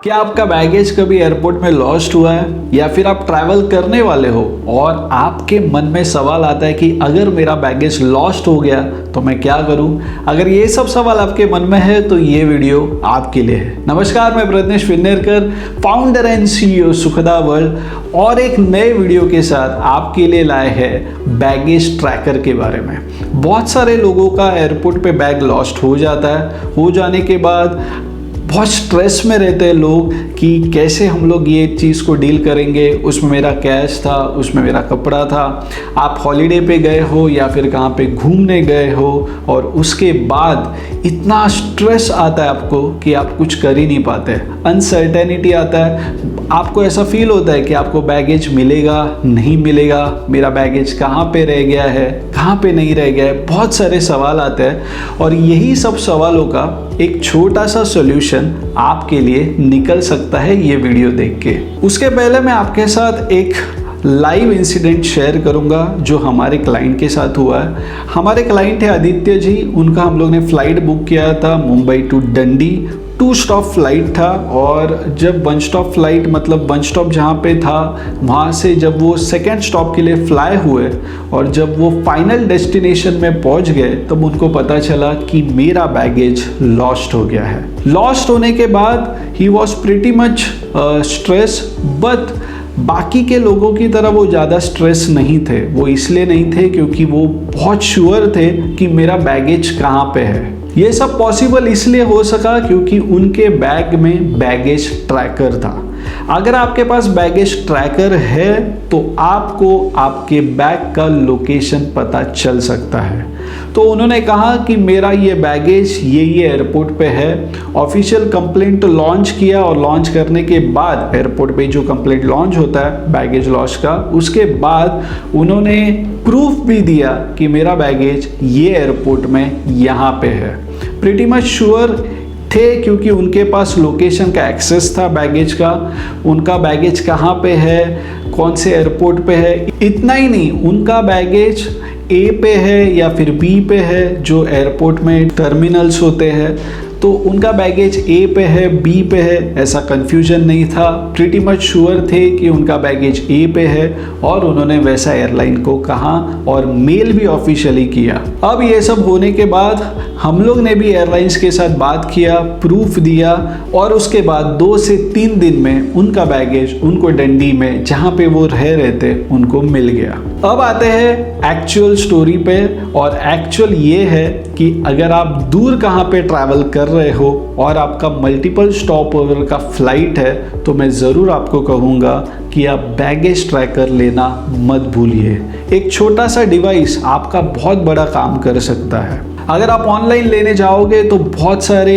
क्या आपका बैगेज कभी एयरपोर्ट में लॉस्ट हुआ है या फिर आप ट्रैवल करने वाले हो और आपके मन में सवाल आता है कि अगर मेरा बैगेज लॉस्ट हो गया तो मैं क्या करूं? अगर ये सब सवाल आपके मन में है तो ये वीडियो आपके लिए है। नमस्कार, मैं Pragyesh Finnerkar, founder and CEO Sukhada World, और एक नए वीडियो के साथ आपके लिए लाए हैं बैगेज ट्रैकर के बारे में। बहुत सारे लोगों का एयरपोर्ट पे बैग लॉस्ट हो जाता है। हो जाने के बाद बहुत स्ट्रेस में रहते हैं लोग कि कैसे हम लोग ये चीज़ को डील करेंगे। उसमें मेरा कैश था, उसमें मेरा कपड़ा था। आप हॉलीडे पे गए हो या फिर कहाँ पे घूमने गए हो और उसके बाद इतना स्ट्रेस आता है आपको कि आप कुछ कर ही नहीं पाते। अनसर्टेनिटी आता है, आपको ऐसा फील होता है कि आपको बैगेज मिलेगा नहीं मिलेगा, मेरा बैगेज कहाँ पे रह गया है, कहाँ पे नहीं रह गया है। बहुत सारे सवाल आते हैं और यही सब सवालों का एक छोटा सा सॉल्यूशन आपके लिए निकल सकता है ये वीडियो देख के। उसके पहले मैं आपके साथ एक लाइव इंसिडेंट शेयर करूंगा जो हमारे क्लाइंट के साथ हुआ है। हमारे क्लाइंट है आदित्य जी। उनका हम लोग ने फ़्लाइट बुक किया था मुंबई टू डंडी। 2 स्टॉप फ्लाइट था और जब 1 स्टॉप फ्लाइट मतलब 1 स्टॉप जहाँ पे था वहाँ से जब वो 2nd स्टॉप के लिए फ्लाई हुए और जब वो फाइनल डेस्टिनेशन में पहुँच गए तब उनको पता चला कि मेरा बैगेज लॉस्ट हो गया है। लॉस्ट होने के बाद he was pretty much stress, but बाकी के लोगों की तरह वो ज़्यादा स्ट्रेस नहीं थे। वो इसलिए नहीं थे क्योंकि वो बहुत श्योर थे कि मेरा बैगेज कहाँ पे है। ये सब पॉसिबल इसलिए हो सका क्योंकि उनके बैग में बैगेज ट्रैकर था। अगर आपके पास बैगेज ट्रैकर है तो आपको आपके बैग का लोकेशन पता चल सकता है। तो उन्होंने कहा कि मेरा ये बैगेज ये एयरपोर्ट पे है। ऑफिशियल कंप्लेंट लॉन्च किया और लॉन्च करने के बाद एयरपोर्ट पे जो कंप्लेंट लॉन्च होता है बैगेज लॉस का, उसके बाद उन्होंने प्रूफ भी दिया कि मेरा बैगेज ये एयरपोर्ट में यहाँ पे है। प्रीटी मच श्योर थे क्योंकि उनके पास लोकेशन का एक्सेस था बैगेज का। उनका बैगेज कहाँ पे है, कौन से एयरपोर्ट पे है। इतना ही नहीं, उनका बैगेज ए पे है या फिर बी पे है, जो एयरपोर्ट में टर्मिनल्स होते हैं। तो उनका बैगेज ए पे है बी पे है, ऐसा कन्फ्यूजन नहीं था। प्रीटी मच श्योर थे कि उनका बैगेज ए पे है और उन्होंने वैसा एयरलाइन को कहा और मेल भी ऑफिशियली किया। अब ये सब होने के बाद हम लोग ने भी एयरलाइंस के साथ बात किया, प्रूफ दिया और उसके बाद 2 से 3 दिन में उनका बैगेज उनको डंडी में जहाँ पे वो रह रहे थे उनको मिल गया। अब आते हैं एक्चुअल स्टोरी पे, और एक्चुअल ये है कि अगर आप दूर कहाँ पे ट्रैवल कर रहे हो और आपका मल्टीपल स्टॉप ओवर का फ्लाइट है तो मैं ज़रूर आपको कहूँगा कि आप बैगेज ट्रैकर लेना मत भूलिए। एक छोटा सा डिवाइस आपका बहुत बड़ा काम कर सकता है। अगर आप ऑनलाइन लेने जाओगे तो बहुत सारे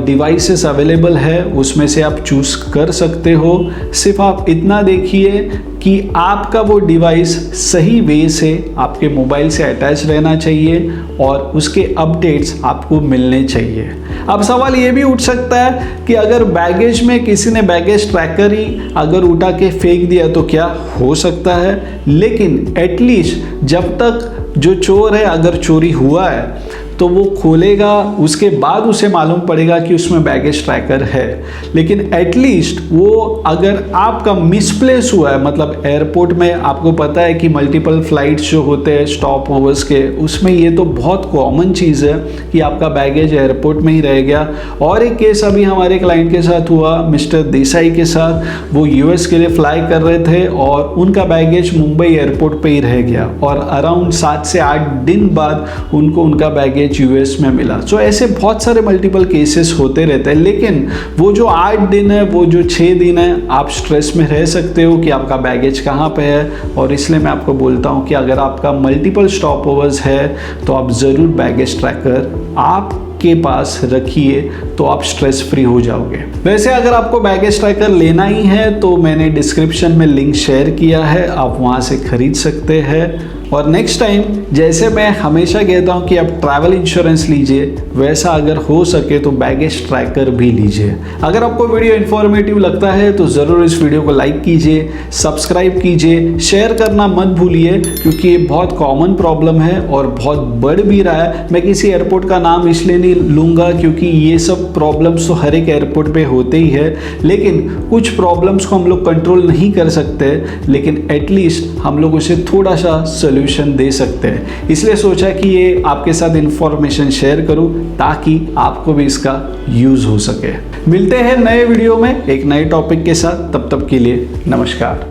डिवाइसेस अवेलेबल है, उसमें से आप चूज़ कर सकते हो। सिर्फ आप इतना देखिए कि आपका वो डिवाइस सही वे से आपके मोबाइल से अटैच रहना चाहिए और उसके अपडेट्स आपको मिलने चाहिए। अब सवाल ये भी उठ सकता है कि अगर बैगेज में किसी ने बैगेज ट्रैकर ही अगर उठा के फेंक दिया तो क्या हो सकता है। लेकिन एटलीस्ट जब तक जो चोर है अगर चोरी हुआ है तो वो खोलेगा, उसके बाद उसे मालूम पड़ेगा कि उसमें बैगेज ट्रैकर है। लेकिन एटलीस्ट वो अगर आपका मिसप्लेस हुआ है, मतलब एयरपोर्ट में आपको पता है कि मल्टीपल फ्लाइट्स जो होते हैं स्टॉप ओवर्स के, उसमें ये तो बहुत कॉमन चीज़ है कि आपका बैगेज एयरपोर्ट में ही रह गया। और एक केस अभी हमारे क्लाइंट के साथ हुआ, मिस्टर देसाई के साथ। वो यूएस के लिए फ्लाई कर रहे थे और उनका बैगेज मुंबई एयरपोर्ट पर ही रह गया और अराउंड 7 से 8 दिन बाद उनको उनका बैगेज यूएस में मिला। तो ऐसे बहुत सारे मल्टीपल केसेस होते रहते हैं। लेकिन वो जो 8 दिन है, वो जो 6 दिन है, आप स्ट्रेस में रह सकते हो कि आपका बैगेज कहाँ पे है। और इसलिए मैं आपको बोलता हूँ कि अगर आपका मल्टीपल स्टॉप ओवर्स है तो आप ज़रूर बैगेज ट्रैकर के पास रखिए, तो आप स्ट्रेस फ्री हो जाओगे। वैसे अगर आपको बैगेज ट्रैकर लेना ही है तो मैंने डिस्क्रिप्शन में लिंक शेयर किया है, आप वहाँ से खरीद सकते हैं। और नेक्स्ट टाइम जैसे मैं हमेशा कहता हूँ कि आप ट्रैवल इंश्योरेंस लीजिए, वैसा अगर हो सके तो बैगेज ट्रैकर भी लीजिए। अगर आपको वीडियो इन्फॉर्मेटिव लगता है तो ज़रूर इस वीडियो को लाइक कीजिए, सब्सक्राइब कीजिए, शेयर करना मत भूलिए, क्योंकि ये बहुत कॉमन प्रॉब्लम है और बहुत बढ़ भी रहा है। मैं किसी एयरपोर्ट का नाम इसलिए नहीं लूँगा क्योंकि ये सब प्रॉब्लम्स तो हर एक एयरपोर्ट पे होते ही है, लेकिन कुछ प्रॉब्लम्स को हम लोग कंट्रोल नहीं कर सकते, लेकिन एटलीस्ट हम लोग उसे थोड़ा सा सोल्यूशन दे सकते हैं। इसलिए सोचा कि ये आपके साथ इंफॉर्मेशन शेयर करूं ताकि आपको भी इसका यूज़ हो सके। मिलते हैं नए वीडियो में एक नए टॉपिक के साथ, तब तक के लिए नमस्कार।